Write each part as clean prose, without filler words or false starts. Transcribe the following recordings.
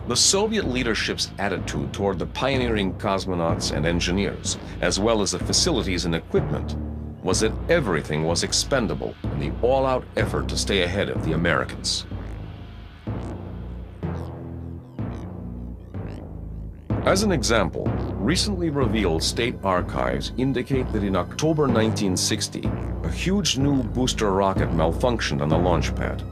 The Soviet leadership's attitude toward the pioneering cosmonauts and engineers, as well as the facilities and equipment, was that everything was expendable in the all-out effort to stay ahead of the Americans. As an example, recently revealed state archives indicate that in October 1960, a huge new booster rocket malfunctioned on the launch pad.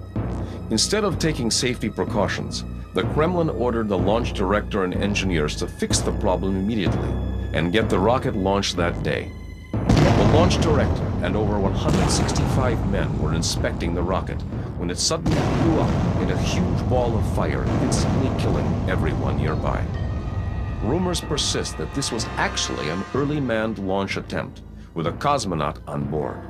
Instead of taking safety precautions, the Kremlin ordered the launch director and engineers to fix the problem immediately and get the rocket launched that day. The launch director and over 165 men were inspecting the rocket when it suddenly blew up in a huge ball of fire, instantly killing everyone nearby. Rumors persist that this was actually an early manned launch attempt with a cosmonaut on board.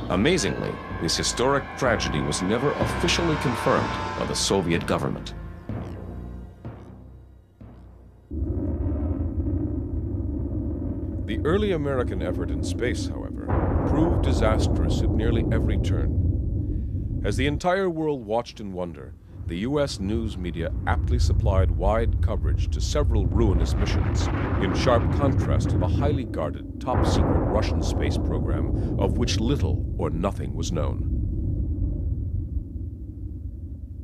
Amazingly, this historic tragedy was never officially confirmed by the Soviet government. The early American effort in space, however, proved disastrous at nearly every turn. As the entire world watched in wonder, the U.S. news media aptly supplied wide coverage to several ruinous missions, in sharp contrast to the highly guarded, top-secret Russian space program, of which little or nothing was known.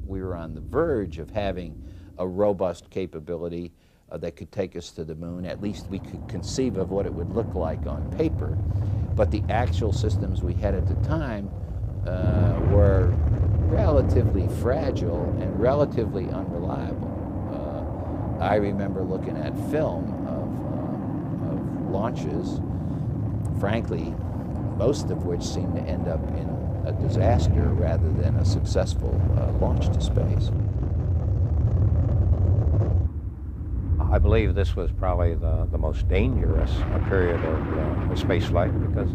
We were on the verge of having a robust capability that could take us to the moon. At least we could conceive of what it would look like on paper. But the actual systems we had at the time were relatively fragile and relatively unreliable. I remember looking at film of launches, frankly, most of which seemed to end up in a disaster rather than a successful launch to space. I believe this was probably the most dangerous period of space flight because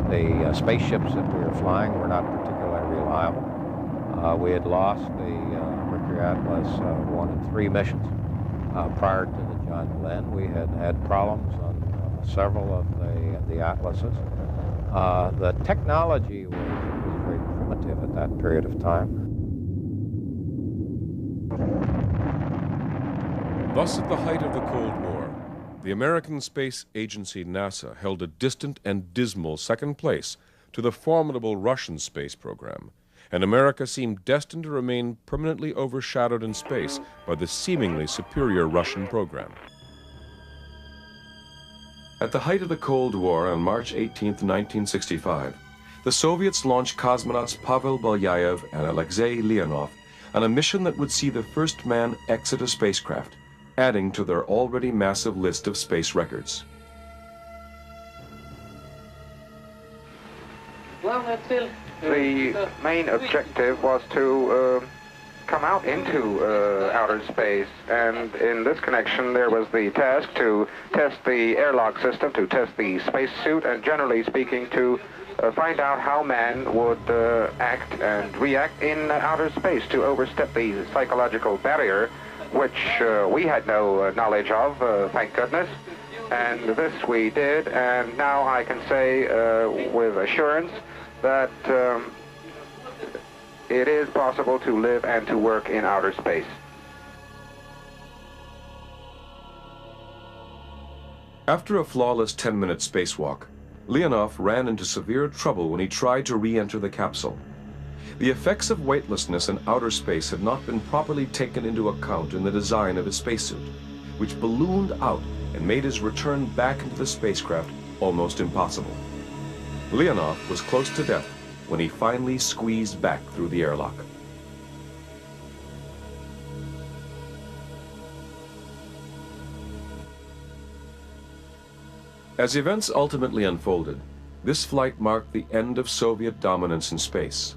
the spaceships that we were flying were not particularly reliable. We had lost the Mercury Atlas 1 and 3 missions. Prior to the John Glenn, we had had problems on several of the Atlases. The technology was very primitive at that period of time. Thus, at the height of the Cold War, the American Space Agency NASA held a distant and dismal second place to the formidable Russian space program, and America seemed destined to remain permanently overshadowed in space by the seemingly superior Russian program. At the height of the Cold War on March 18, 1965, the Soviets launched cosmonauts Pavel Belyaev and Alexei Leonov on a mission that would see the first man exit a spacecraft, adding to their already massive list of space records. The main objective was to come out into outer space, and in this connection there was the task to test the airlock system, to test the spacesuit, and generally speaking to find out how man would act and react in outer space, to overstep the psychological barrier which we had no knowledge of, thank goodness. And this we did, and now I can say with assurance that it is possible to live and to work in outer space. After a flawless 10-minute spacewalk, Leonov ran into severe trouble when he tried to re-enter the capsule. The effects of weightlessness in outer space had not been properly taken into account in the design of his spacesuit, which ballooned out and made his return back into the spacecraft almost impossible. Leonov was close to death when he finally squeezed back through the airlock. As events ultimately unfolded, this flight marked the end of Soviet dominance in space.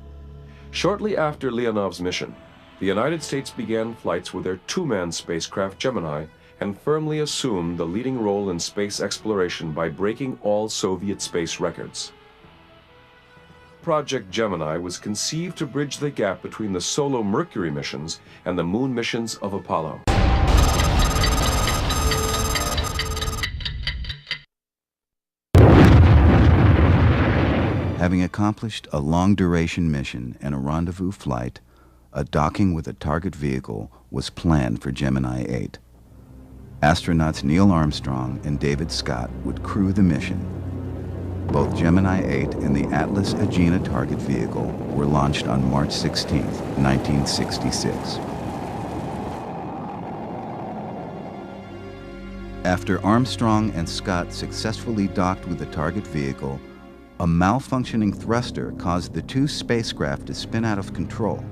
Shortly after Leonov's mission, the United States began flights with their two-man spacecraft Gemini and firmly assumed the leading role in space exploration by breaking all Soviet space records. Project Gemini was conceived to bridge the gap between the solo Mercury missions and the moon missions of Apollo. Having accomplished a long-duration mission and a rendezvous flight, a docking with a target vehicle was planned for Gemini 8. Astronauts Neil Armstrong and David Scott would crew the mission. Both Gemini 8 and the Atlas Agena target vehicle were launched on March 16, 1966. After Armstrong and Scott successfully docked with the target vehicle, a malfunctioning thruster caused the two spacecraft to spin out of control.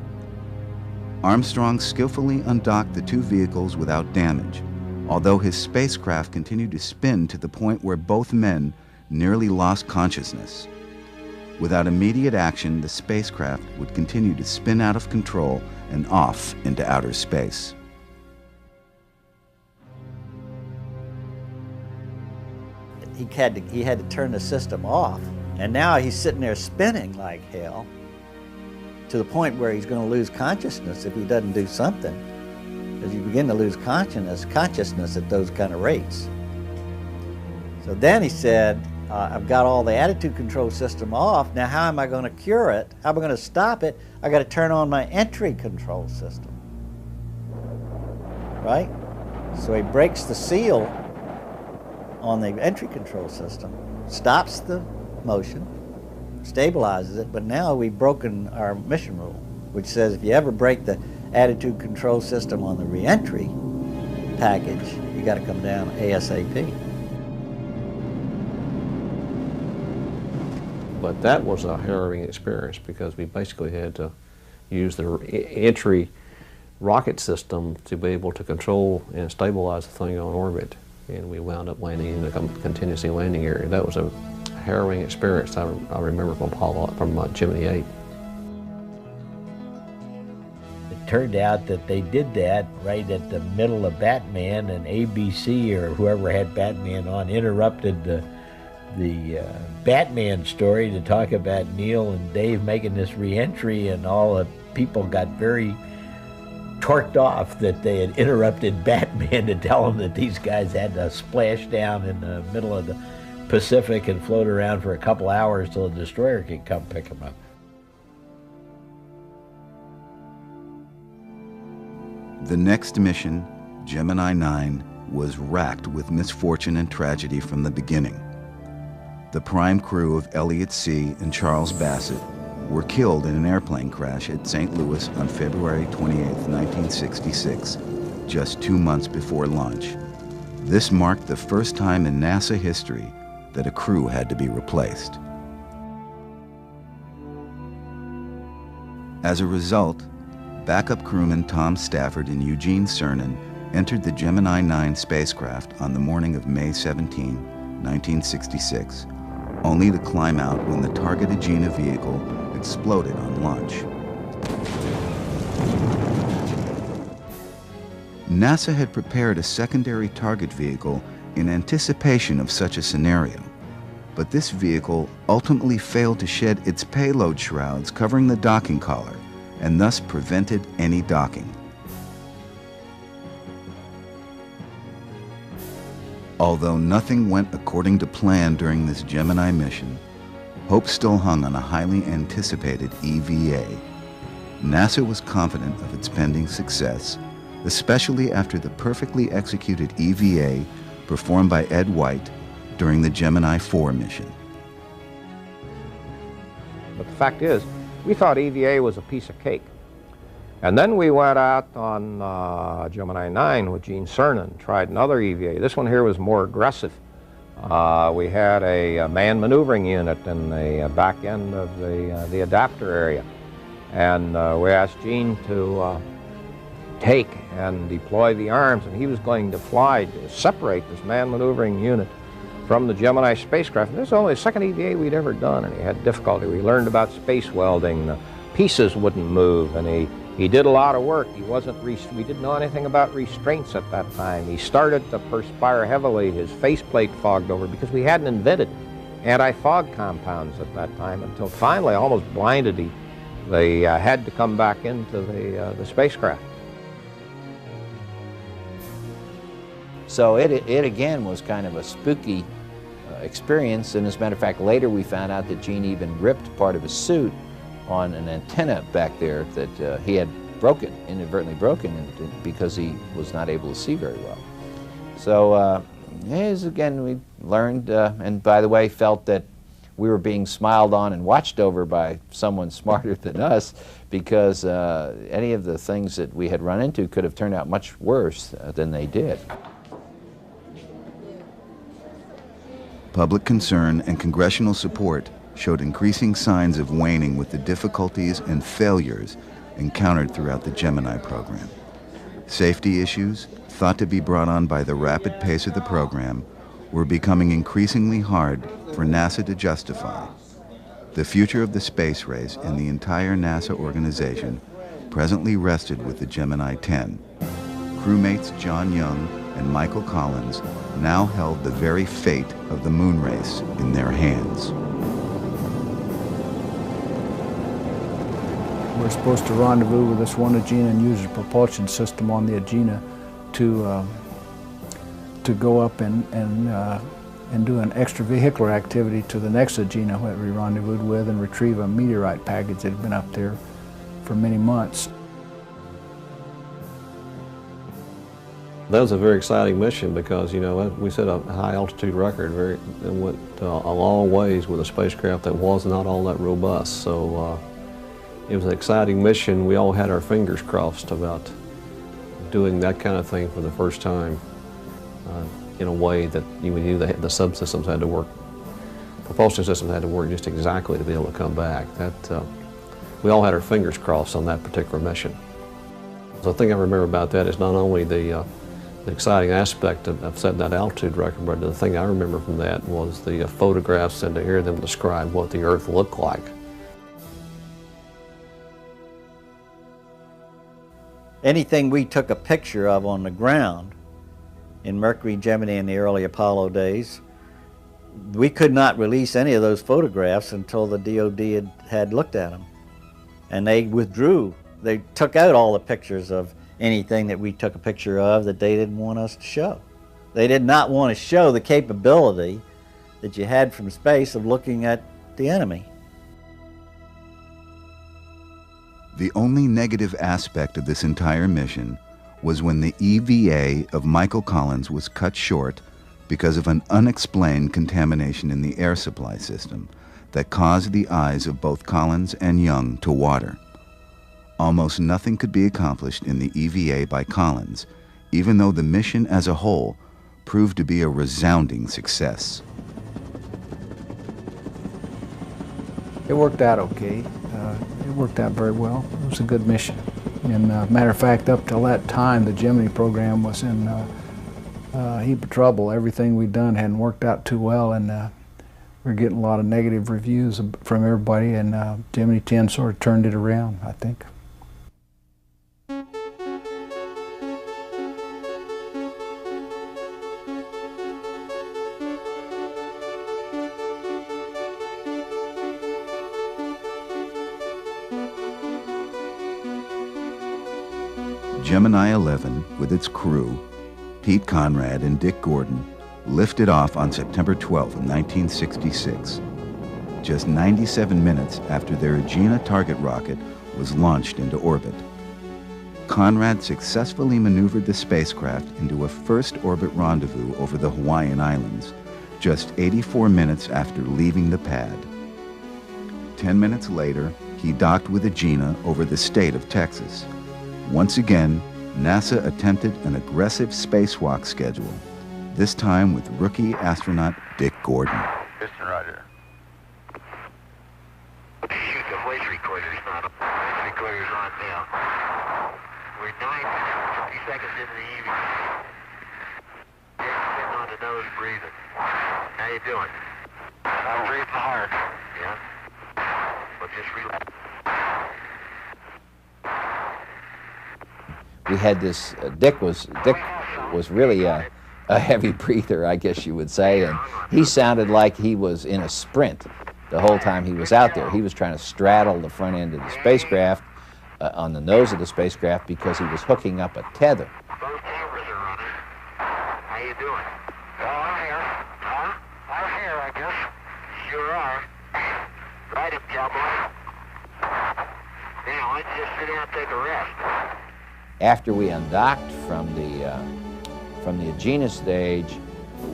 Armstrong skillfully undocked the two vehicles without damage, although his spacecraft continued to spin to the point where both men nearly lost consciousness. Without immediate action, the spacecraft would continue to spin out of control and off into outer space. He had to turn the system off, and now he's sitting there spinning like hell to the point where he's going to lose consciousness if he doesn't do something, because you begin to lose consciousness at those kind of rates. So then he said, I've got all the attitude control system off, now how am I going to cure it? How am I going to stop it? I got to turn on my entry control system, right? So he breaks the seal on the entry control system, stops the motion, stabilizes it, but now we've broken our mission rule, which says if you ever break the attitude control system on the re-entry package, you got to come down ASAP. But that was a harrowing experience because we basically had to use the entry rocket system to be able to control and stabilize the thing on orbit. And we wound up landing in a contingency landing area. That was a harrowing experience I remember from Gemini 8. It turned out that they did that right at the middle of Batman, and ABC or whoever had Batman on interrupted the Batman story to talk about Neil and Dave making this re-entry, and all the people got very torqued off that they had interrupted Batman to tell them that these guys had to splash down in the middle of the Pacific and float around for a couple hours till a destroyer could come pick them up. The next mission, Gemini 9, was racked with misfortune and tragedy from the beginning. The prime crew of Elliott See and Charles Bassett were killed in an airplane crash at St. Louis on February 28, 1966, just 2 months before launch. This marked the first time in NASA history that a crew had to be replaced. As a result, backup crewmen Tom Stafford and Eugene Cernan entered the Gemini 9 spacecraft on the morning of May 17, 1966, only to climb out when the target Agena vehicle exploded on launch. NASA had prepared a secondary target vehicle in anticipation of such a scenario, but this vehicle ultimately failed to shed its payload shrouds covering the docking collar and thus prevented any docking. Although nothing went according to plan during this Gemini mission, hope still hung on a highly anticipated EVA. NASA was confident of its pending success, especially after the perfectly executed EVA performed by Ed White during the Gemini 4 mission. But the fact is, we thought EVA was a piece of cake. And then we went out on Gemini 9 with Gene Cernan, tried another EVA. This one here was more aggressive. We had a manned maneuvering unit in the back end of the adapter area. And we asked Gene to take and deploy the arms, and he was going to fly to separate this manned maneuvering unit from the Gemini spacecraft. And this is only the second EVA we'd ever done, and he had difficulty. We learned about space welding. The pieces wouldn't move, and he did a lot of work. We didn't know anything about restraints at that time. He started to perspire heavily. His faceplate fogged over because we hadn't invented anti-fog compounds at that time until finally, almost blinded, they had to come back into the spacecraft. So it again was kind of a spooky experience, and as a matter of fact, later we found out that Gene even ripped part of his suit on an antenna back there that he had broken, inadvertently broken, because he was not able to see very well. So again, we learned, and by the way, felt that we were being smiled on and watched over by someone smarter than us, because any of the things that we had run into could have turned out much worse than they did. Public concern and congressional support showed increasing signs of waning with the difficulties and failures encountered throughout the Gemini program. Safety issues, thought to be brought on by the rapid pace of the program, were becoming increasingly hard for NASA to justify. The future of the space race and the entire NASA organization presently rested with the Gemini 10. Crewmates John Young and Michael Collins now held the very fate of the moon race in their hands. We're supposed to rendezvous with this one Agena and use a propulsion system on the Agena to go up and do an extravehicular activity to the next Agena that we rendezvoused with and retrieve a meteorite package that had been up there for many months. That was a very exciting mission because, you know, we set a high altitude record and went a long ways with a spacecraft that was not all that robust. So it was an exciting mission. We all had our fingers crossed about doing that kind of thing for the first time in a way that you knew the subsystems had to work, propulsion systems had to work just exactly to be able to come back. We all had our fingers crossed on that particular mission. So the thing I remember about that is not only the exciting aspect of setting that altitude record, but the thing I remember from that was the photographs and to hear them describe what the Earth looked like. Anything we took a picture of on the ground in Mercury, Gemini in the early Apollo days, we could not release any of those photographs until the DOD had looked at them. And they withdrew. They took out all the pictures of anything that we took a picture of that they didn't want us to show. They did not want to show the capability that you had from space of looking at the enemy. The only negative aspect of this entire mission was when the EVA of Michael Collins was cut short because of an unexplained contamination in the air supply system that caused the eyes of both Collins and Young to water. Almost nothing could be accomplished in the EVA by Collins, even though the mission as a whole proved to be a resounding success. It worked out okay. It worked out very well. It was a good mission. And matter of fact, up till that time, the Gemini program was in a heap of trouble. Everything we'd done hadn't worked out too well, and we were getting a lot of negative reviews from everybody, and Gemini 10 sort of turned it around, I think. Gemini 11, with its crew, Pete Conrad and Dick Gordon, lifted off on September 12, 1966, just 97 minutes after their Agena target rocket was launched into orbit. Conrad successfully maneuvered the spacecraft into a first orbit rendezvous over the Hawaiian Islands, just 84 minutes after leaving the pad. 10 minutes later, he docked with Agena over the state of Texas. Once again, NASA attempted an aggressive spacewalk schedule, this time with rookie astronaut Dick Gordon. Houston, roger. Shoot the voice recorders on. Voice recorders on now. We're 9 minutes, 50 seconds into the evening. Dick's sitting on the nose breathing. How you doing? I'm breathing hard. Yeah? Well, just relax. We had this, Dick was really a heavy breather, I guess you would say, and he sounded like he was in a sprint the whole time he was out there. He was trying to straddle the front end of the spacecraft, on the nose of the spacecraft, because he was hooking up a tether. Both cameras are running. How you doing? Well, I'm here. Huh? I'm here, I guess. Sure are. Right up, cowboy. Yeah, why don't you just sit down and take a rest? After we undocked from the Agena stage,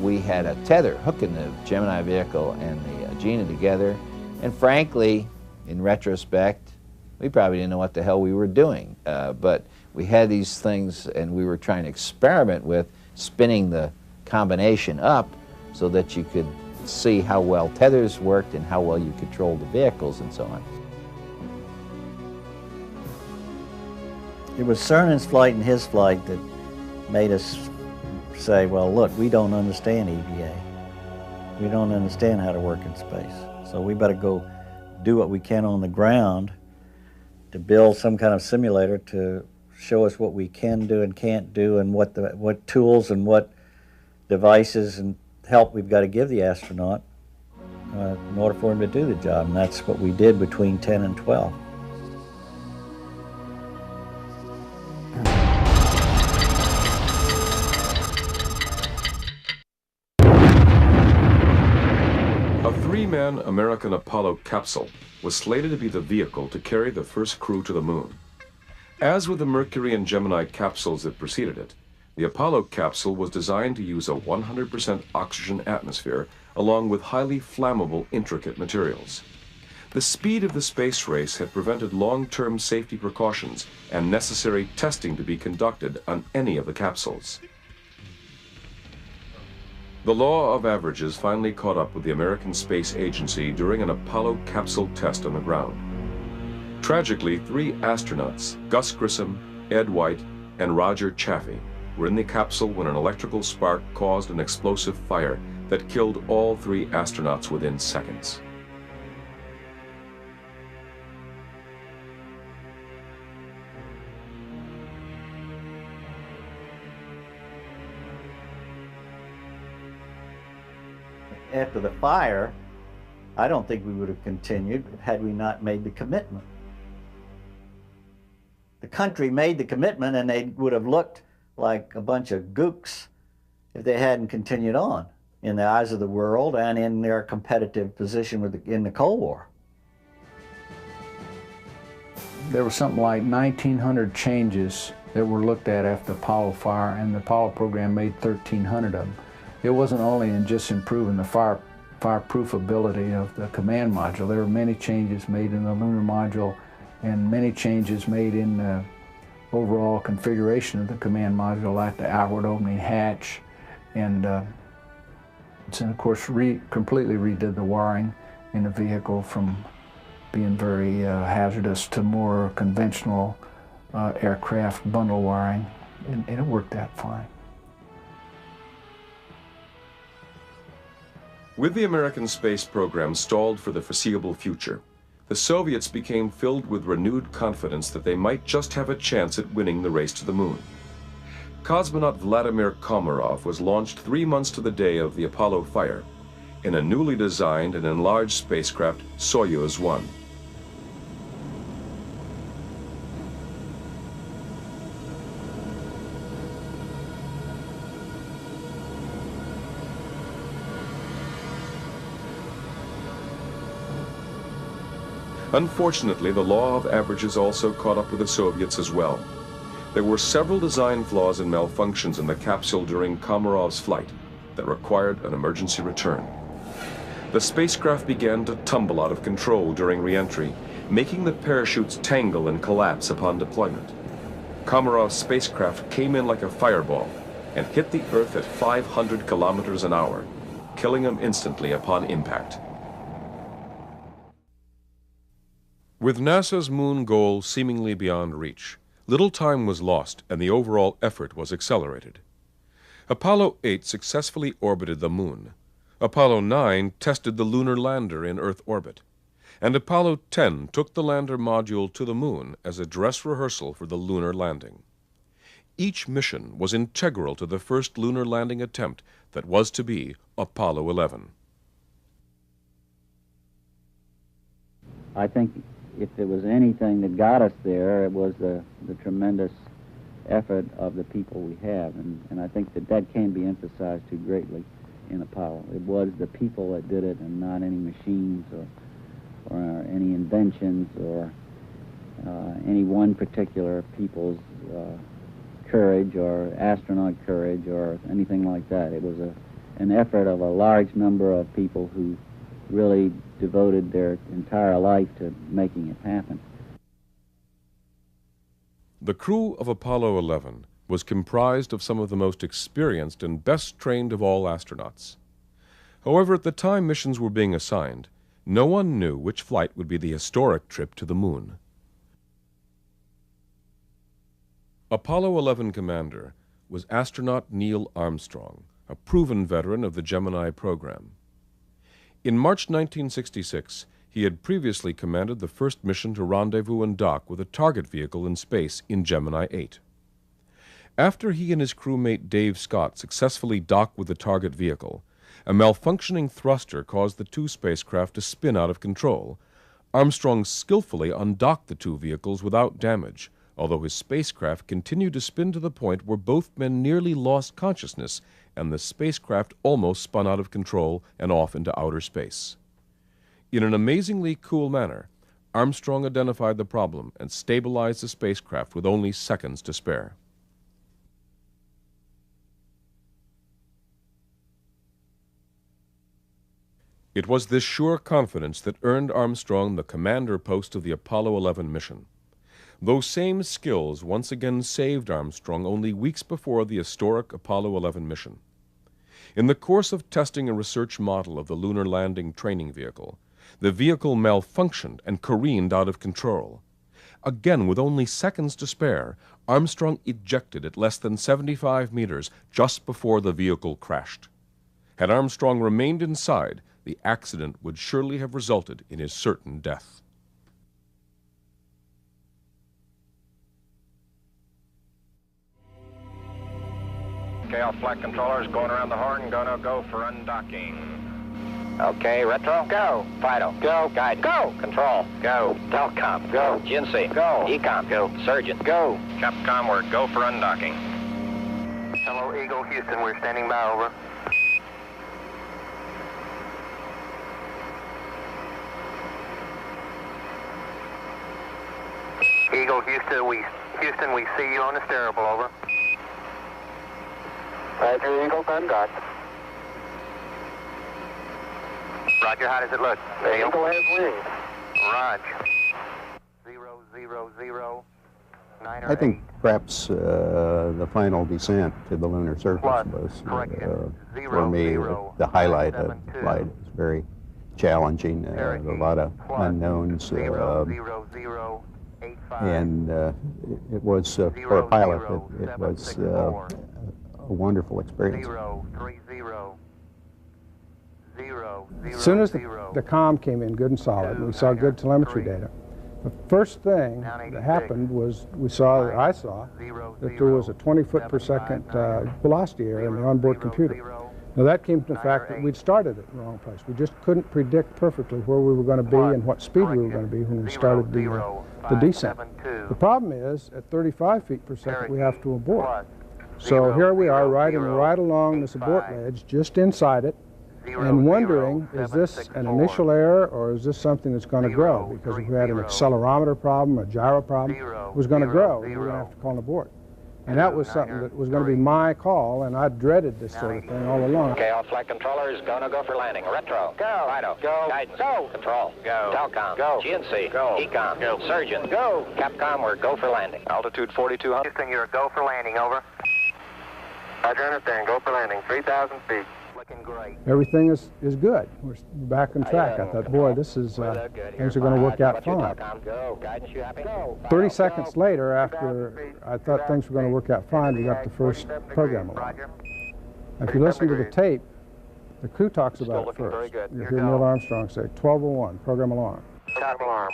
we had a tether hooking the Gemini vehicle and the Agena together, and frankly, in retrospect, we probably didn't know what the hell we were doing, but we had these things and we were trying to experiment with spinning the combination up so that you could see how well tethers worked and how well you controlled the vehicles and so on. It was Cernan's flight and his flight that made us say, well, look, we don't understand EVA. We don't understand how to work in space. So we better go do what we can on the ground to build some kind of simulator to show us what we can do and can't do, and what tools and what devices and help we've got to give the astronaut in order for him to do the job. And that's what we did between 10 and 12. A three-man American Apollo capsule was slated to be the vehicle to carry the first crew to the moon. As with the Mercury and Gemini capsules that preceded it, the Apollo capsule was designed to use a 100% oxygen atmosphere along with highly flammable, intricate materials. The speed of the space race had prevented long-term safety precautions and necessary testing to be conducted on any of the capsules. The law of averages finally caught up with the American Space Agency during an Apollo capsule test on the ground. Tragically, 3 astronauts, Gus Grissom, Ed White, and Roger Chaffee, were in the capsule when an electrical spark caused an explosive fire that killed all 3 astronauts within seconds. After the fire, I don't think we would have continued had we not made the commitment. The country made the commitment, and they would have looked like a bunch of gooks if they hadn't continued on in the eyes of the world and in their competitive position in the Cold War. There was something like 1,900 changes that were looked at after the Apollo fire, and the Apollo program made 1,300 of them. It wasn't only in just improving the fireproof ability of the command module. There were many changes made in the lunar module and many changes made in the overall configuration of the command module, like the outward opening hatch, and of course completely redid the wiring in the vehicle from being very hazardous to more conventional aircraft bundle wiring, and it worked out fine. With the American space program stalled for the foreseeable future, the Soviets became filled with renewed confidence that they might just have a chance at winning the race to the moon. Cosmonaut Vladimir Komarov was launched 3 months to the day of the Apollo fire in a newly designed and enlarged spacecraft, Soyuz 1. Unfortunately, the law of averages also caught up with the Soviets as well. There were several design flaws and malfunctions in the capsule during Komarov's flight that required an emergency return. The spacecraft began to tumble out of control during re-entry, making the parachutes tangle and collapse upon deployment. Komarov's spacecraft came in like a fireball and hit the Earth at 500 kilometers an hour, killing him instantly upon impact. With NASA's moon goal seemingly beyond reach, little time was lost and the overall effort was accelerated. Apollo 8 successfully orbited the moon. Apollo 9 tested the lunar lander in Earth orbit. And Apollo 10 took the lander module to the moon as a dress rehearsal for the lunar landing. Each mission was integral to the first lunar landing attempt that was to be Apollo 11. I think if there was anything that got us there, it was the tremendous effort of the people we have. And I think that can be emphasized too greatly in Apollo. It was the people that did it and not any machines or any inventions or any one particular people's courage or astronaut courage or anything like that. It was an effort of a large number of people who really devoted their entire life to making it happen. The crew of Apollo 11 was comprised of some of the most experienced and best trained of all astronauts. However, at the time missions were being assigned, no one knew which flight would be the historic trip to the moon. Apollo 11 commander was astronaut Neil Armstrong, a proven veteran of the Gemini program. In March 1966, he had previously commanded the first mission to rendezvous and dock with a target vehicle in space in Gemini 8. After he and his crewmate Dave Scott successfully docked with the target vehicle, a malfunctioning thruster caused the two spacecraft to spin out of control. Armstrong skillfully undocked the two vehicles without damage, although his spacecraft continued to spin to the point where both men nearly lost consciousness and the spacecraft almost spun out of control and off into outer space. In an amazingly cool manner, Armstrong identified the problem and stabilized the spacecraft with only seconds to spare. It was this sure confidence that earned Armstrong the commander post of the Apollo 11 mission. Those same skills once again saved Armstrong only weeks before the historic Apollo 11 mission. In the course of testing a research model of the lunar landing training vehicle, the vehicle malfunctioned and careened out of control. Again, with only seconds to spare, Armstrong ejected at less than 75 meters just before the vehicle crashed. Had Armstrong remained inside, the accident would surely have resulted in his certain death. Okay, all flight controllers going around the horn, gonna go for undocking. Okay, retro, go. Fido, go. Guide, go. Control, go. Telcom, go. GNC, go. Ecom, go. Surgeon, go. Capcom, we're go for undocking. Hello, Eagle, Houston, we're standing by, over. Eagle, Houston, we see you on the steerable, over. Roger, Eagle, undocked. Roger, how does it look? The Eagle has wings. Roger. 000 9 or I think 8. perhaps the final descent to the lunar surface was, for me, the highlight of the flight. It was very challenging, a lot of unknowns, and it was, for a pilot, it was a wonderful experience. As soon as the comm came in good and solid, we saw good telemetry data. The first thing that happened was I saw that there was a 20-foot per second velocity error in the onboard computer. Now that came from the fact that we'd started at the wrong place. We just couldn't predict perfectly where we were going to be and what speed we were going to be when we started the descent. The problem is, at 35 feet per second, we have to abort. So here we are riding right along this abort ledge, just inside it, and wondering, is this an initial error or is this something that's going to grow? Because if we had an accelerometer problem, a gyro problem, it was going to grow, and we were going to have to call an abort. And that was something that was going to be my call, and I dreaded this sort of thing all along. Okay, all flight controllers, gonna go for landing. Retro, go. Fido, go. Guidance, go. Control, go. Telcom, go. GNC, go. Ecom, go. Surgeon, go. Capcom, we're go for landing. Altitude 4,200. Houston, you're go for landing, over. Roger, understand, go for landing, 3,000 feet. Looking great. Everything is good. We're back on track. I thought, boy, this is, things are going to work out fine. Go. Guidance, you happy? Go. 30 seconds later, after I thought things were going to work out fine, we got the first program alarm. If you listen to the tape, the crew talks about it first. You hear Neil Armstrong say, 1201, program alarm. Top alarm.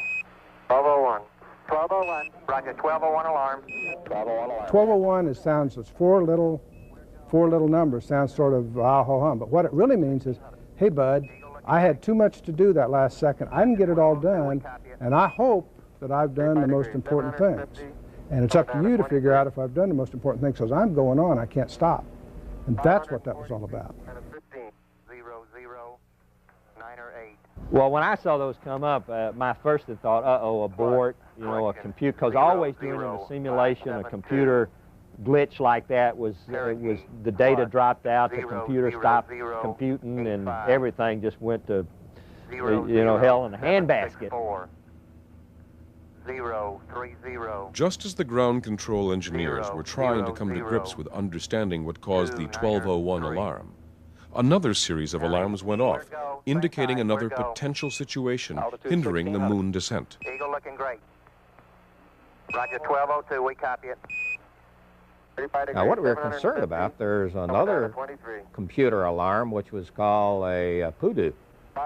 1201. 1201. Roger, 1201 alarm. 1201 alarm. 1201 sounds, it's four little numbers, sounds sort of ah-ho-hum, but what it really means is, hey bud, I had too much to do that last second. I didn't get it all done, and I hope that I've done the most important things. And it's up to you to figure out if I've done the most important things, because I'm going on, I can't stop. And that's what that was all about. 15, 0, 0, 9 or 8. Well, when I saw those come up, my first thought, uh-oh, abort, you know, a computer, because always doing in a simulation, a computer glitch like that was the data dropped out, the computer stopped computing, and everything just went to, you know, hell in a handbasket. 030. Just as the ground control engineers were trying to come to grips with understanding what caused the 1201 alarm, another series of alarms went off, indicating another potential situation hindering the moon descent. Eagle looking great. Roger, 1202, we copy it. Now, what we were concerned about, there's another computer alarm which was called a PUDU,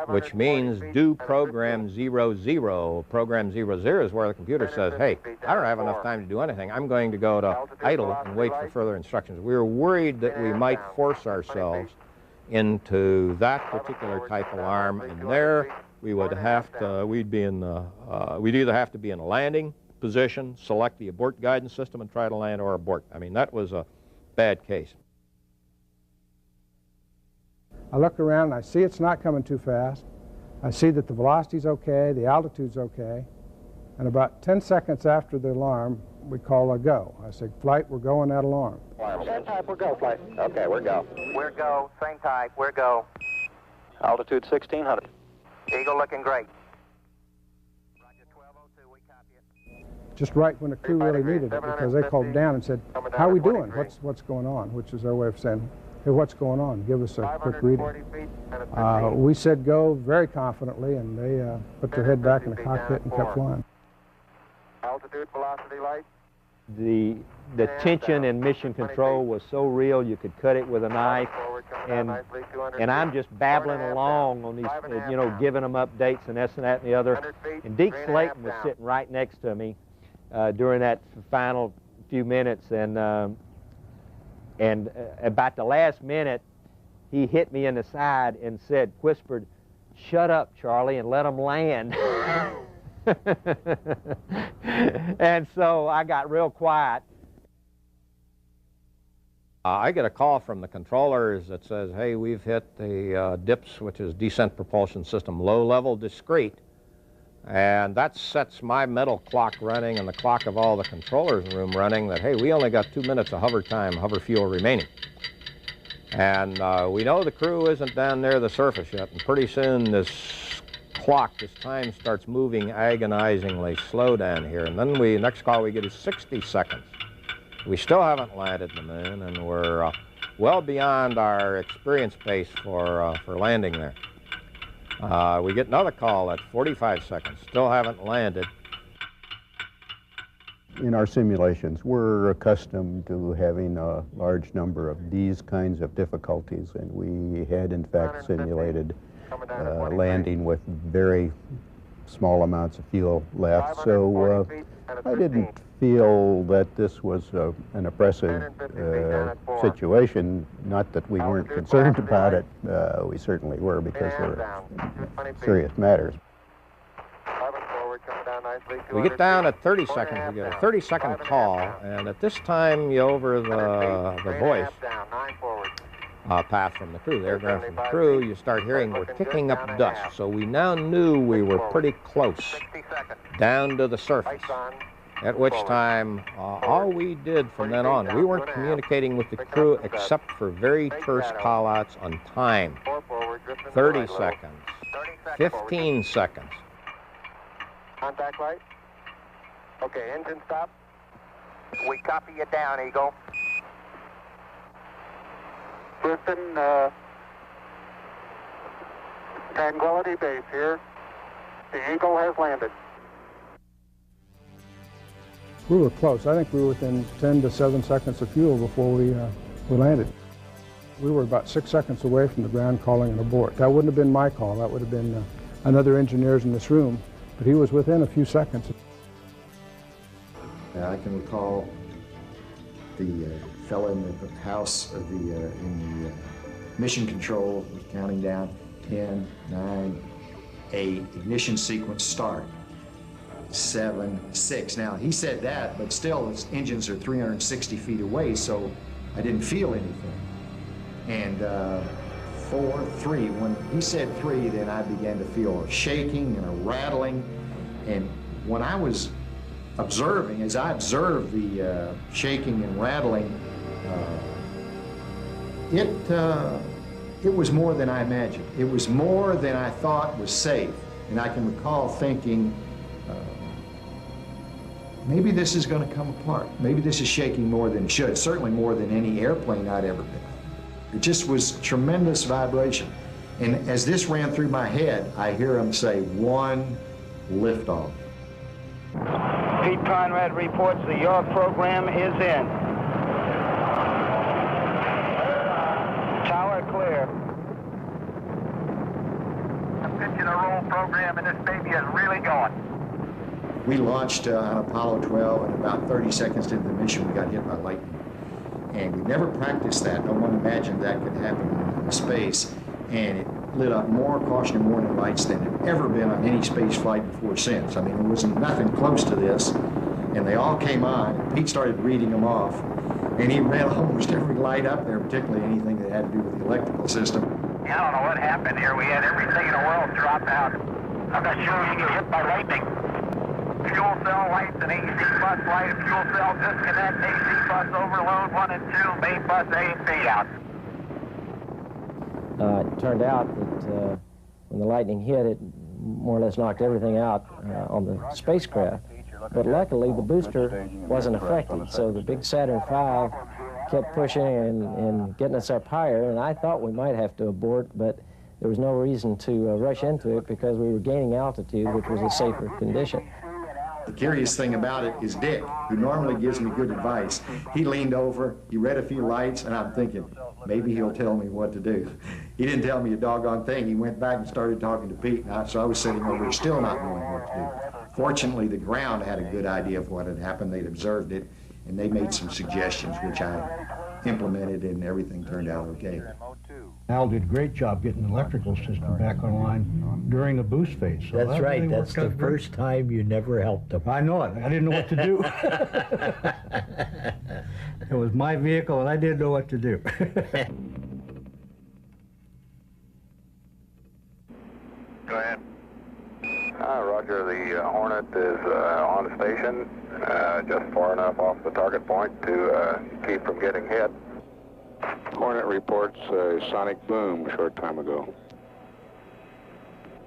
which means do program 00. Program 00 is where the computer says, hey, I don't have enough time to do anything. I'm going to go to idle and wait for further instructions. We were worried that we might force ourselves into that particular type alarm, and there we would have to, we'd either have to be in a landing position, select the abort guidance system and try to land, or abort. I mean, that was a bad case. I look around and I see it's not coming too fast. I see that the velocity's okay, the altitude's okay, and about 10 seconds after the alarm, we call a go. I say, flight, we're going that alarm. Same type, we're go, flight. Okay, we're go. We're go, same type, we're go. Altitude 1600. Eagle looking great. Roger, 1202, we copy it. Just right when the crew really needed it, because they called down and said, how are we doing? What's going on? Which is their way of saying, hey, what's going on? Give us a quick reading. We said go very confidently, and they put their head back in the cockpit and kept flying. Altitude, velocity, light. The tension in mission control was so real you could cut it with a knife, and I'm just babbling along on these, you know, giving them updates and this and that and the other. And Deke Slayton was sitting right next to me during that final few minutes, and about the last minute, he hit me in the side and said, whispered, "Shut up, Charlie, and let them land." And so I got real quiet. I get a call from the controllers that says, hey, we've hit the DIPS, which is Descent Propulsion System, low-level discrete. And that sets my mental clock running and the clock of all the controllers in the room running that, hey, we only got 2 minutes of hover time, hover fuel remaining. And we know the crew isn't down near the surface yet, and pretty soon this clock, this time starts moving agonizingly slow down here. And then next call we get is 60 seconds. We still haven't landed the moon, and we're well beyond our experience pace for landing there. We get another call at 45 seconds, still haven't landed. In our simulations, we're accustomed to having a large number of these kinds of difficulties, and we had in fact simulated landing with very small amounts of fuel left, so I didn't feel that this was an oppressive situation. Not that we weren't concerned about it, we certainly were, because they were serious matters. We get down at 30 seconds, we get a 30-second call, and at this time, over the voice path from the crew, the aircraft from the crew, you start hearing we're kicking up dust. So we now knew we were pretty close down to the surface, at which time all we did from then on, we weren't communicating with the crew except for very terse call-outs on time. 30 seconds, 15 seconds. Contact light. Okay, engine stop. We copy you down, Eagle. Houston, Tranquility Base here. The Eagle has landed. We were close. I think we were within 10 to 7 seconds of fuel before we landed. We were about 6 seconds away from the ground calling an abort. That wouldn't have been my call. That would have been another engineers in this room. But he was within a few seconds. I can recall the fellow in the house of in the mission control was counting down 10, 9, 8, ignition sequence start, 7, 6. Now, he said that, but still his engines are 360 feet away, so I didn't feel anything. And 4, 3. When he said 3, then I began to feel a shaking and a rattling. And when I was observing, as I observed the shaking and rattling, it was more than I imagined. It was more than I thought was safe. And I can recall thinking, maybe this is going to come apart. Maybe this is shaking more than it should, certainly more than any airplane I'd ever been in. It just was tremendous vibration. And as this ran through my head, I hear him say, 1 liftoff. Pete Conrad reports the York program is in. Tower clear. I'm pitching a roll program and this baby is really going. We launched on Apollo 12, and about 30 seconds into the mission, we got hit by lightning. And we never practiced that. No one imagined that could happen in space. And it lit up more cautionary warning lights than had ever been on any space flight before since. I mean, there was nothing close to this. And they all came on, and Pete started reading them off. And he read almost every light up there, particularly anything that had to do with the electrical system. I don't know what happened here. We had everything in the world drop out. I'm not sure you get hit by lightning. Fuel cell lights and AC bus light, fuel cell disconnect, AC bus overload 1 and 2, main bus A and B out. It turned out that when the lightning hit, it more or less knocked everything out on the spacecraft. But luckily, the booster wasn't affected, so the big Saturn V kept pushing and getting us up higher, and I thought we might have to abort, but there was no reason to rush into it because we were gaining altitude, which was a safer condition. The curious thing about it is Dick, who normally gives me good advice. He leaned over, he read a few lights, and I'm thinking, maybe he'll tell me what to do. He didn't tell me a doggone thing. He went back and started talking to Pete, so I was sitting over still not knowing what to do. Fortunately, the ground had a good idea of what had happened. They'd observed it, and they made some suggestions, which I implemented, and everything turned out okay. Al did a great job getting the electrical system back online during the boost phase. So that's right. Really that's the first time you never helped him. I know it. I didn't know what to do. It was my vehicle, and I didn't know what to do. Go ahead. Roger, the Hornet is on station, just far enough off the target point to keep from getting hit. Hornet reports a sonic boom a short time ago.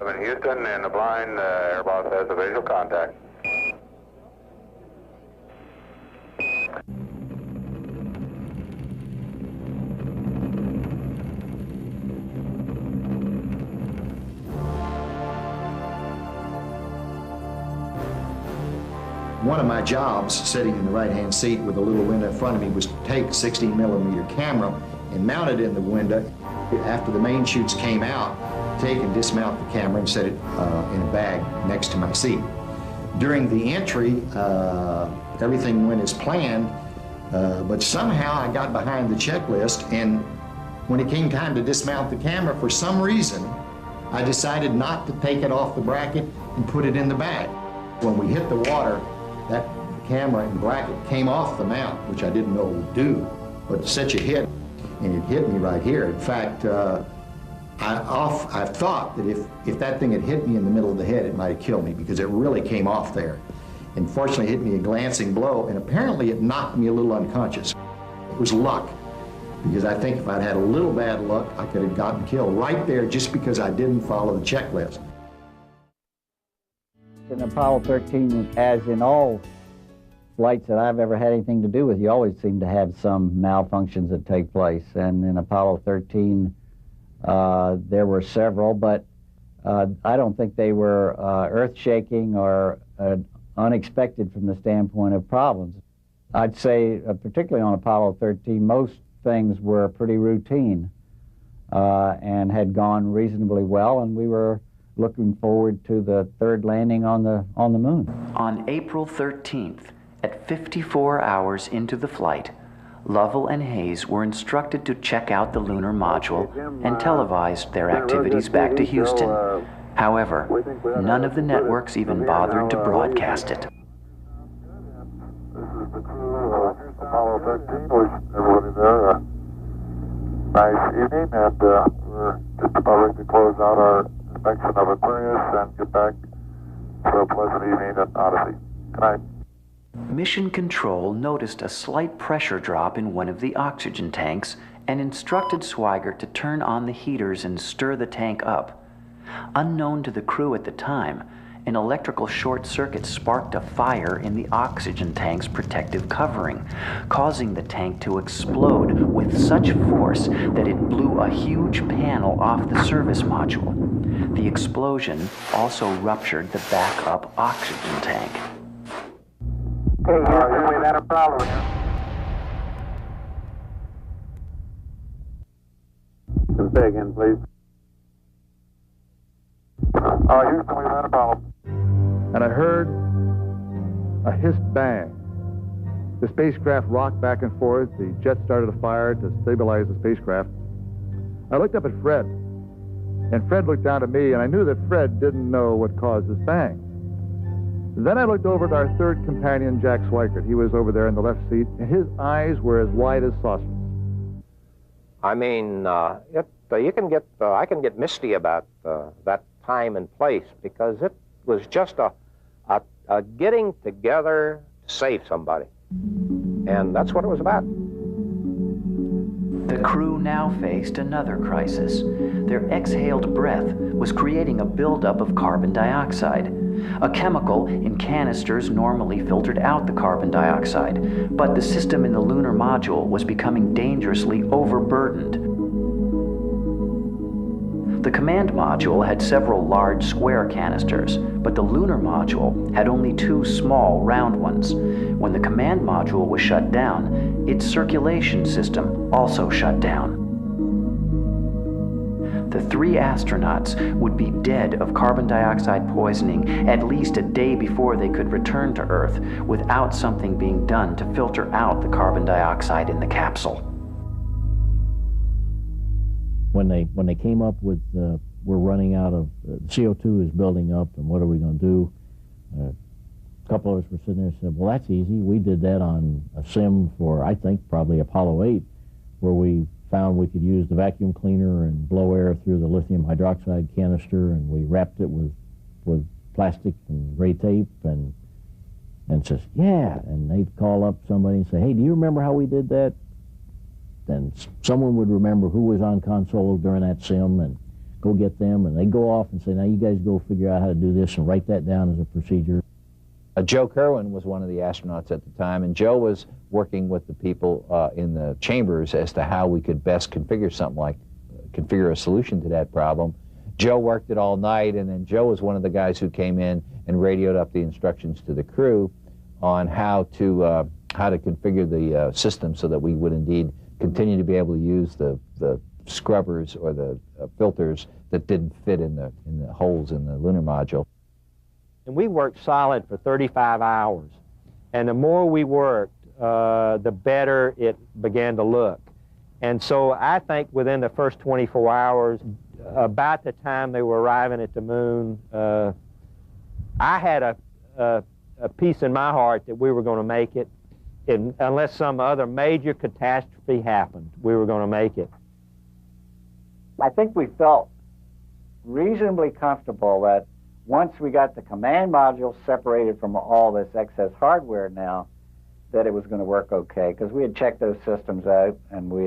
I'm in Houston, and the blind Airbus has a visual contact. One of my jobs, sitting in the right-hand seat with a little window in front of me, was to take a 16mm camera and mount it in the window. After the main chutes came out, take and dismount the camera and set it in a bag next to my seat. During the entry, everything went as planned, but somehow I got behind the checklist, and when it came time to dismount the camera, for some reason, I decided not to take it off the bracket and put it in the bag. When we hit the water, that camera and bracket came off the mount, which I didn't know it would do, but such a hit, and it hit me right here. In fact, I thought that if that thing had hit me in the middle of the head, it might have killed me because it really came off there. And fortunately, it hit me a glancing blow, and apparently it knocked me a little unconscious. It was luck, because I think if I'd had a little bad luck, I could have gotten killed right there just because I didn't follow the checklist. In Apollo 13, as in all flights that I've ever had anything to do with, you always seem to have some malfunctions that take place. And in Apollo 13, there were several, but I don't think they were earth-shaking or unexpected from the standpoint of problems. I'd say, particularly on Apollo 13, most things were pretty routine and had gone reasonably well, and we were looking forward to the third landing on the moon. On April 13th, at 54 hours into the flight, Lovell and Hayes were instructed to check out the lunar module and televised their activities back to Houston. However, none of the networks even bothered to broadcast it. This is the crew of Apollo 13. Wish everybody there a nice evening, and we're We're to close out our inspection of Aquarius and get back to a pleasant evening at Odyssey. Good night. Mission Control noticed a slight pressure drop in one of the oxygen tanks and instructed Swigert to turn on the heaters and stir the tank up. Unknown to the crew at the time, an electrical short circuit sparked a fire in the oxygen tank's protective covering, causing the tank to explode with such force that it blew a huge panel off the service module. The explosion also ruptured the backup oxygen tank. Hey, Houston, we've had a problem here. Say again, please. Houston, we've had a problem. And I heard a hissed bang. The spacecraft rocked back and forth. The jet started a fire to stabilize the spacecraft. I looked up at Fred, and Fred looked down at me, and I knew that Fred didn't know what caused this bang. Then I looked over at our third companion, Jack Swigert. He was over there in the left seat, and his eyes were as wide as saucers. I mean, I can get misty about that time and place, because it was just a getting together to save somebody. And that's what it was about. The crew now faced another crisis. Their exhaled breath was creating a buildup of carbon dioxide. A chemical in canisters normally filtered out the carbon dioxide, but the system in the lunar module was becoming dangerously overburdened. The command module had several large square canisters, but the lunar module had only 2 small round ones. When the command module was shut down, its circulation system also shut down. The 3 astronauts would be dead of carbon dioxide poisoning at least a day before they could return to Earth without something being done to filter out the carbon dioxide in the capsule. When they came up with, we're running out of, CO2 is building up, and what are we going to do? A couple of us were sitting there and said, well, that's easy. We did that on a sim for, I think, probably Apollo 8, where we found we could use the vacuum cleaner and blow air through the lithium hydroxide canister, and we wrapped it with plastic and gray tape, and says, yeah, and they'd call up somebody and say, hey, do you remember how we did that? Then someone would remember who was on console during that sim and go get them, and they'd go off and say, now you guys go figure out how to do this and write that down as a procedure. Joe Kerwin was one of the astronauts at the time, and Joe was working with the people in the chambers as to how we could best configure something like, configure a solution to that problem. Joe worked it all night, and then Joe was one of the guys who came in and radioed up the instructions to the crew on how to configure the system so that we would indeed continue to be able to use the scrubbers or the filters that didn't fit in the holes in the lunar module. And we worked solid for 35 hours. And the more we worked, the better it began to look. And so I think within the first 24 hours, about the time they were arriving at the moon, I had a peace in my heart that we were going to make it. Unless some other major catastrophe happened, we were going to make it. I think we felt reasonably comfortable that once we got the command module separated from all this excess hardware now, that it was going to work okay, because we had checked those systems out, and we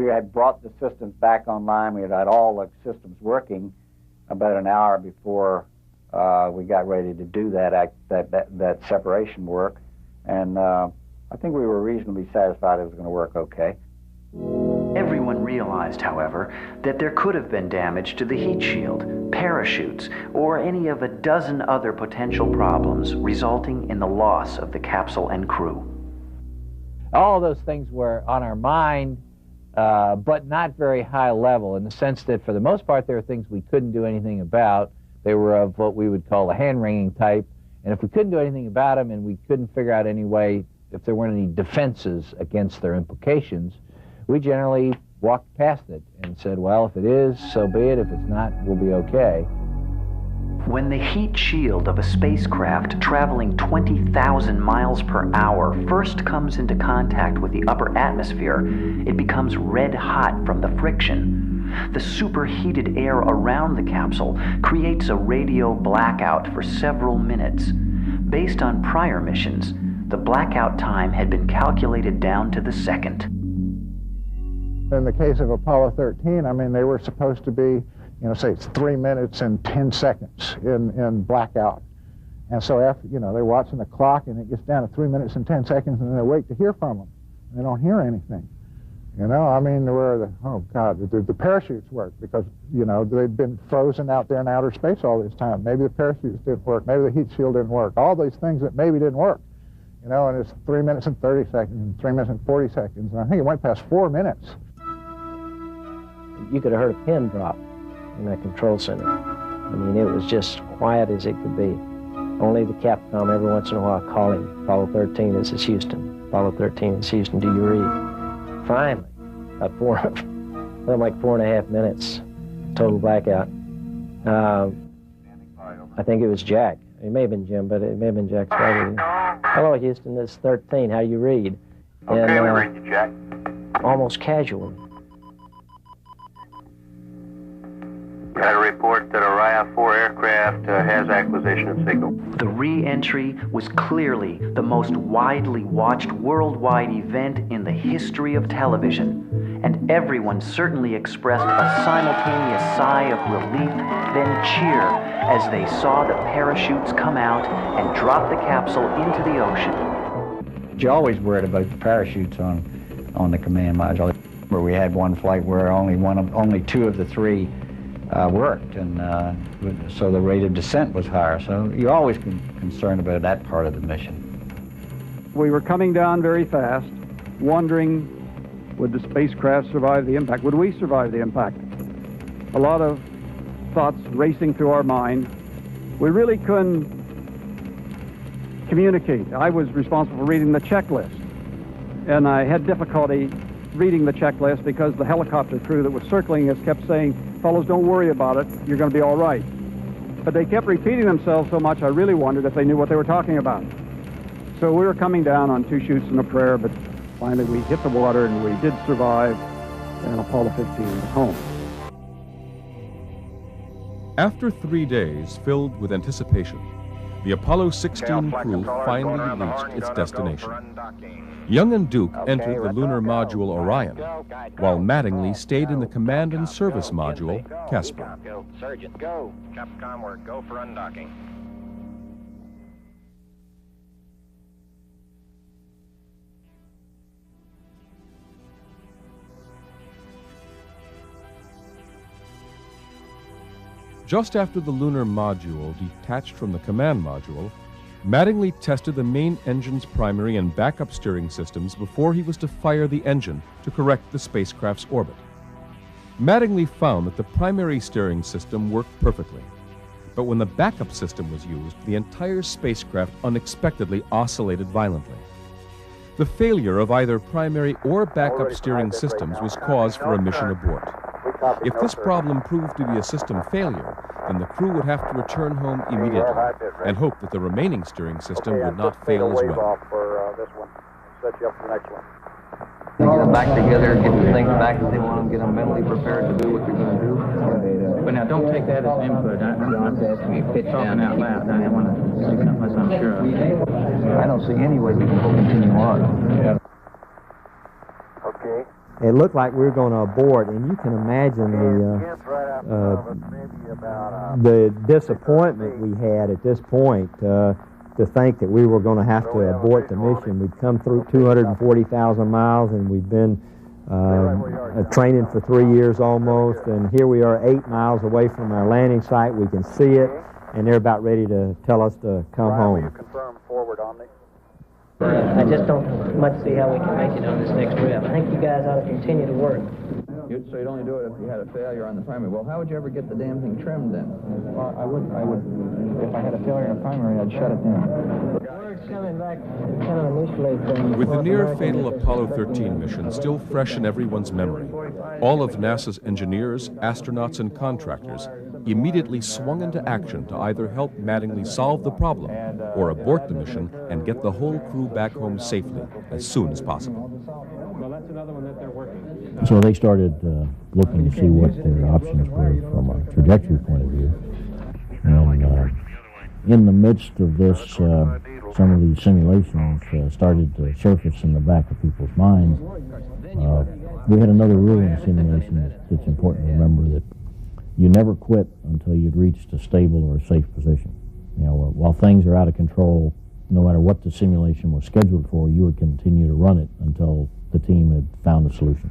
had brought the systems back online. We had all the systems working about an hour before we got ready to do that separation work, and I think we were reasonably satisfied it was going to work okay. Everyone realized, however, that there could have been damage to the heat shield, parachutes, or any of a dozen other potential problems resulting in the loss of the capsule and crew. All those things were on our mind, but not very high level, in the sense that for the most part there were things we couldn't do anything about. They were of what we would call the hand-wringing type, and if we couldn't do anything about them and we couldn't figure out any way, if there weren't any defenses against their implications, we generally walked past it and said, well, if it is, so be it. If it's not, we'll be okay. When the heat shield of a spacecraft traveling 20,000 miles per hour first comes into contact with the upper atmosphere, it becomes red hot from the friction. The superheated air around the capsule creates a radio blackout for several minutes. Based on prior missions, the blackout time had been calculated down to the second. In the case of Apollo 13, I mean, they were supposed to be, you know, say it's 3 minutes and 10 seconds in blackout. And so after, you know, they're watching the clock and it gets down to 3 minutes and 10 seconds and then they wait to hear from them. And they don't hear anything. You know, I mean, oh God, the parachutes worked because, you know, they'd been frozen out there in outer space all this time. Maybe the parachutes didn't work. Maybe the heat shield didn't work. All these things that maybe didn't work. You know, and it's 3 minutes and 30 seconds and 3 minutes and 40 seconds. And I think it went past 4 minutes. You could have heard a pin drop in that control center. I mean, it was just quiet as it could be. Only the Capcom every once in a while calling, Apollo 13, this is Houston. Apollo 13, this is Houston, do you read? Finally, about like 4.5 minutes, total blackout. I think it was Jack. It may have been Jim, but it may have been Jack Spivey. Hello, Houston, this is 13, how you read? Okay, we read you, Jack. Almost casually. Got a report that Orion 4 aircraft has acquisition of signal. The re-entry was clearly the most widely watched worldwide event in the history of television, and everyone certainly expressed a simultaneous sigh of relief, then cheer, as they saw the parachutes come out and drop the capsule into the ocean. You're always worried about the parachutes on the command module. Where we had one flight where only two of the three worked, and so the rate of descent was higher. So you're always concerned about that part of the mission. We were coming down very fast, wondering, would the spacecraft survive the impact? Would we survive the impact? A lot of thoughts racing through our mind. We really couldn't communicate. I was responsible for reading the checklist, and I had difficulty reading the checklist because the helicopter crew that was circling us kept saying, fellows, don't worry about it, you're going to be all right. But they kept repeating themselves so much, I really wondered if they knew what they were talking about. So we were coming down on 2 chutes and a prayer, but finally we hit the water and we did survive, and Apollo 15 was home. After 3 days filled with anticipation, the Apollo 16 crew finally reached its destination. Young and Duke entered the lunar module Orion, while Mattingly stayed in the command and service module Casper. Go, Sergeant, go. Capcom, we're go for undocking. Just after the lunar module detached from the command module, Mattingly tested the main engine's primary and backup steering systems before he was to fire the engine to correct the spacecraft's orbit. Mattingly found that the primary steering system worked perfectly, but when the backup system was used, the entire spacecraft unexpectedly oscillated violently. The failure of either primary or backup steering systems was cause for a mission abort. If this problem proved to be a system failure, then the crew would have to return home immediately and hope that the remaining steering system would not fail as well. Set you up for the next one. Get them back together, get the things back that they want them, get them mentally prepared to do what they're going to do. But now, don't take that as input. I'm talking out loud. I don't want to say something unless I'm sure of. I don't see any way we can continue on. Okay. It looked like we were going to abort, and you can imagine the disappointment we had at this point to think that we were going to have to abort the mission. We'd come through 240,000 miles, and we'd been training for 3 years almost, and here we are 8 miles away from our landing site. We can see it, and they're about ready to tell us to come home. Confirm forward on me. I just don't much see how we can make it on this next trip. I think you guys ought to continue to work. So you'd only do it if you had a failure on the primary. Well, how would you ever get the damn thing trimmed then? Well, I would, if I had a failure in a primary, I'd shut it down. Coming back kind of initially from With the near-fatal Apollo 13 mission still fresh in everyone's memory, all of NASA's engineers, astronauts, and contractors immediately swung into action to either help Mattingly solve the problem or abort the mission and get the whole crew back home safely as soon as possible. another one that they're working. So they started looking to see what their options were from a trajectory point of view. And in the midst of this, some of these simulations started to surface in the back of people's minds. We had another rule in the simulation that's important to remember, that you never quit until you'd reached a stable or a safe position. You know, while things are out of control, no matter what the simulation was scheduled for, you would continue to run it until the team had found a solution.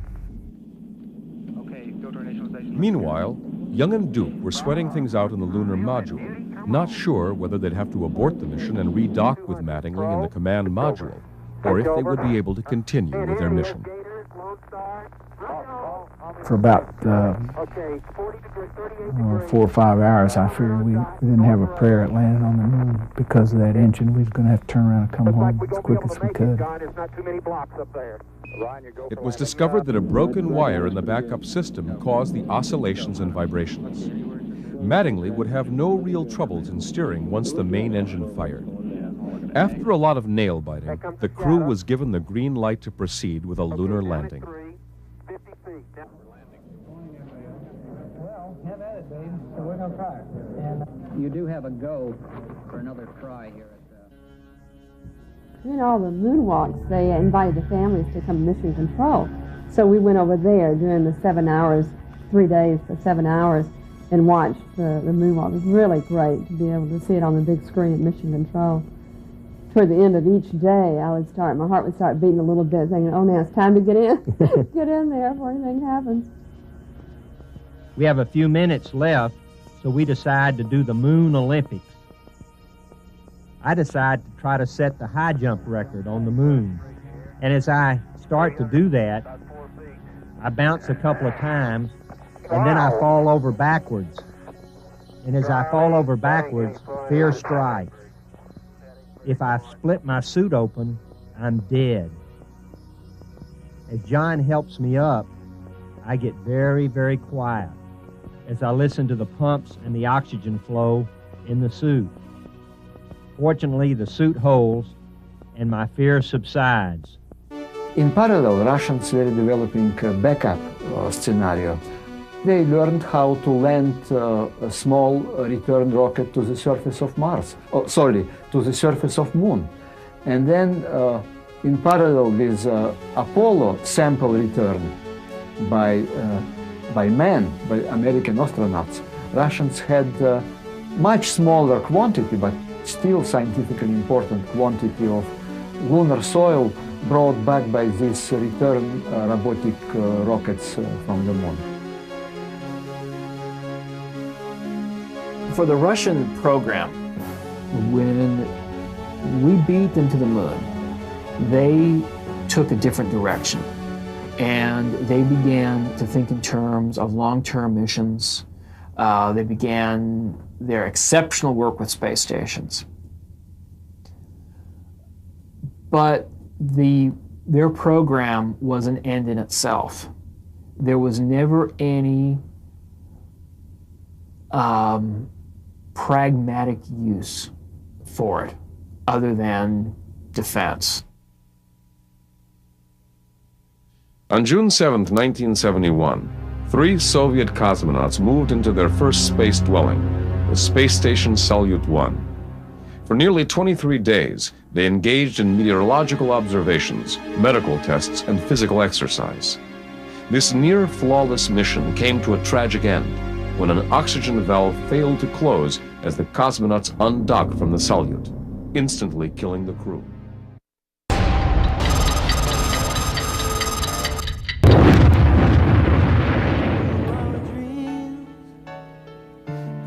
Meanwhile, Young and Duke were sweating things out in the lunar module, not sure whether they'd have to abort the mission and redock with Mattingly in the command module, or if they would be able to continue with their mission. For about 4 or 5 hours, I figured we didn't have a prayer at landing on the moon because of that engine. We was going to have to turn around and come home as quick as we could. It was discovered that a broken wire in the backup system caused the oscillations and vibrations. Mattingly would have no real troubles in steering once the main engine fired. After a lot of nail biting, the crew was given the green light to proceed with a lunar landing. Have at it, Dave. So we're going to try it. And you do have a go for another try here at During all the moonwalks, they invited the families to come to Mission Control. So we went over there during the 7 hours, 3 days for 7 hours, and watched the moonwalk. It was really great to be able to see it on the big screen at Mission Control. Toward the end of each day, my heart would start beating a little bit, thinking, oh, now it's time to get in. Get in there before anything happens. We have a few minutes left, so we decide to do the Moon Olympics. I decide to try to set the high jump record on the moon. And as I start to do that, I bounce a couple of times, and then I fall over backwards. And as I fall over backwards, fear strikes. If I split my suit open, I'm dead. As John helps me up, I get very, very quiet as I listen to the pumps and the oxygen flow in the suit. Fortunately, the suit holds and my fear subsides. In parallel, Russians were developing a backup scenario. They learned how to land a small return rocket to the surface of Mars, to the surface of Moon. And then in parallel with Apollo sample return by American astronauts, Russians had much smaller quantity, but still scientifically important quantity of lunar soil brought back by these return robotic rockets from the Moon. For the Russian program, when we beat them to the moon, they took a different direction. And they began to think in terms of long-term missions. They began their exceptional work with space stations. But their program was an end in itself. There was never any pragmatic use for it other than defense. On June 7, 1971, 3 Soviet cosmonauts moved into their first space dwelling, the space station Salyut-1. For nearly 23 days, they engaged in meteorological observations, medical tests, and physical exercise. This near-flawless mission came to a tragic end when an oxygen valve failed to close as the cosmonauts undocked from the Salyut, instantly killing the crew.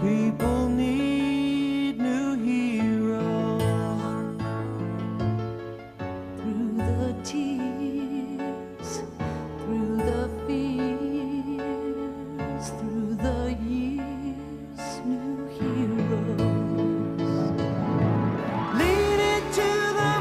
People need new heroes. Through the tears, through the fears, through the years, new heroes. Lead it to the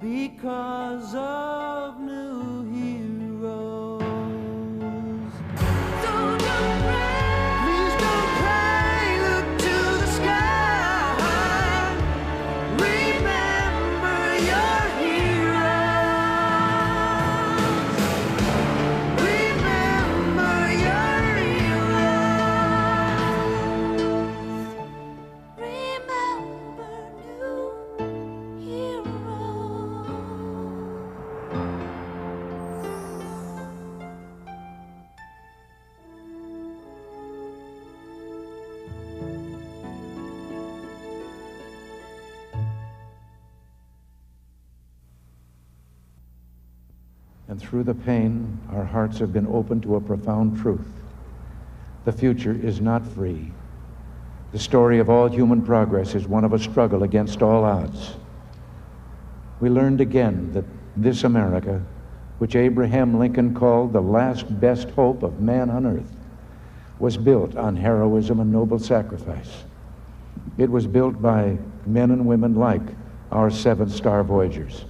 because of new heroes. So don't pray, please don't pray, look to the sky. Remember your heroes. Remember your heroes. Remember new heroes. And through the pain, our hearts have been opened to a profound truth. The future is not free. The story of all human progress is one of a struggle against all odds. We learned again that this America, which Abraham Lincoln called the last best hope of man on earth, was built on heroism and noble sacrifice. It was built by men and women like our 7-star Voyagers,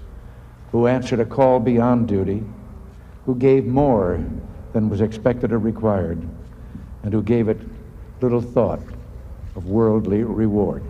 who answered a call beyond duty, who gave more than was expected or required, and who gave it little thought of worldly reward.